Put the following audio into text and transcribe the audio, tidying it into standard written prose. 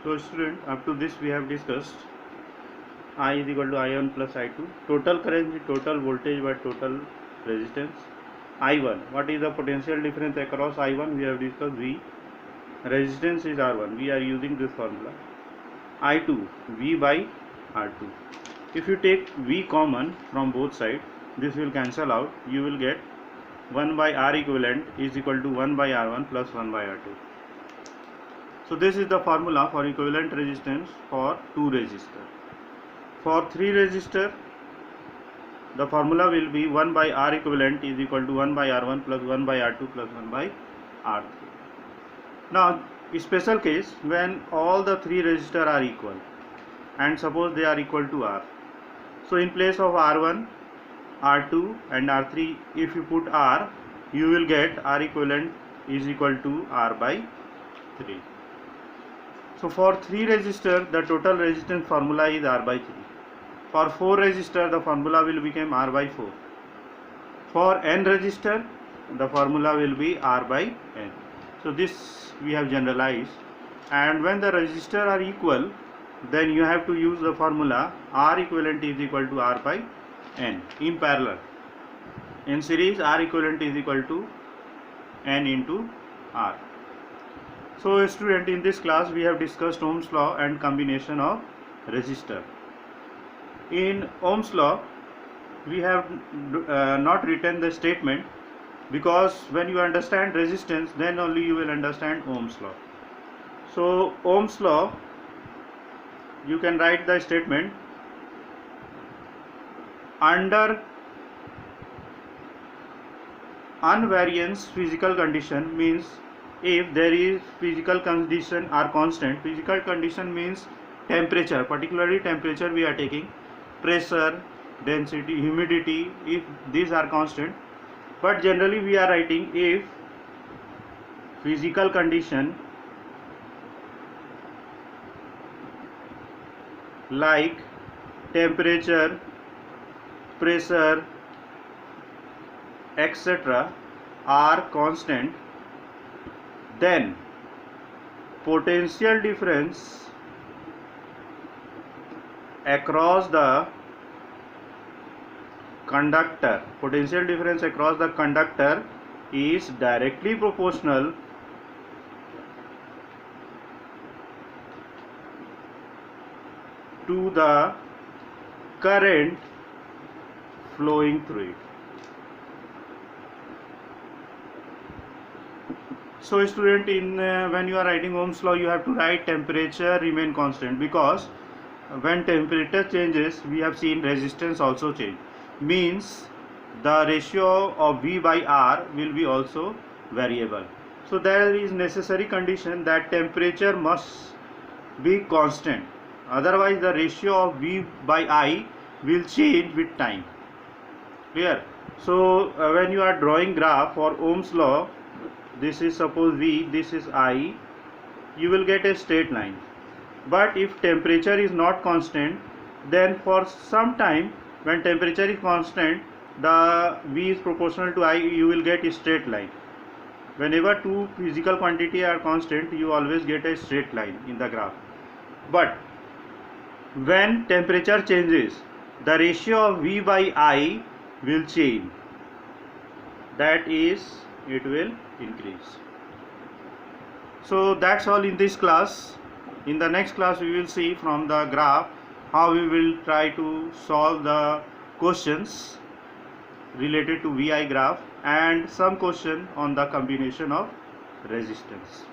So student, up to this we have discussed I is equal to I1 plus I2, total current is total voltage by total resistance. I1, what is the potential difference across I1? We have discussed V, resistance is R1, we are using this formula. I2, V by R2. If you take V common from both sides, this will cancel out, you will get 1 by R equivalent is equal to 1 by R1 plus 1 by R2. So this is the formula for equivalent resistance for 2 resistor. For 3 resistor, the formula will be 1 by R equivalent is equal to 1 by R1 plus 1 by R2 plus 1 by R3. Now, a special case when all the 3 resistor are equal and suppose they are equal to R. So in place of R1, R2 and R3, if you put R, you will get R equivalent is equal to R by 3. So for 3 resistor, the total resistance formula is R by 3. For 4 resistor, the formula will become R by 4. For n resistor, the formula will be R by n. So this we have generalized, and when the resistor are equal, then you have to use the formula R equivalent is equal to R by n in parallel. In series, R equivalent is equal to n into R. So student, in this class we have discussed Ohm's law and combination of resistor. In Ohm's law, we have not written the statement, because when you understand resistance, then only you will understand Ohm's law. So Ohm's law, you can write the statement: under unvariance physical condition, means if there is physical condition are constant. Physical condition means temperature, particularly temperature we are taking, pressure, density, humidity, if these are constant. But generally we are writing if physical condition like temperature, pressure, etc. are constant, then potential difference across the conductor, is directly proportional to the current flowing through it. So student, in when you are writing Ohm's law, you have to write temperature remain constant, because when temperature changes, we have seen resistance also change, means the ratio of V by R will be also variable. So there is necessary condition that temperature must be constant, otherwise the ratio of V by I will change with time. Clear? So when you are drawing graph for Ohm's law, this is suppose V, this is I, you will get a straight line. But if temperature is not constant, then for some time when temperature is constant, the V is proportional to I, you will get a straight line. Whenever two physical quantity are constant, you always get a straight line in the graph. But when temperature changes, the ratio of V by I will change. That is, it will increase. So that's all in this class. In the next class we will see from the graph how we will try to solve the questions related to VI graph and some question on the combination of resistance.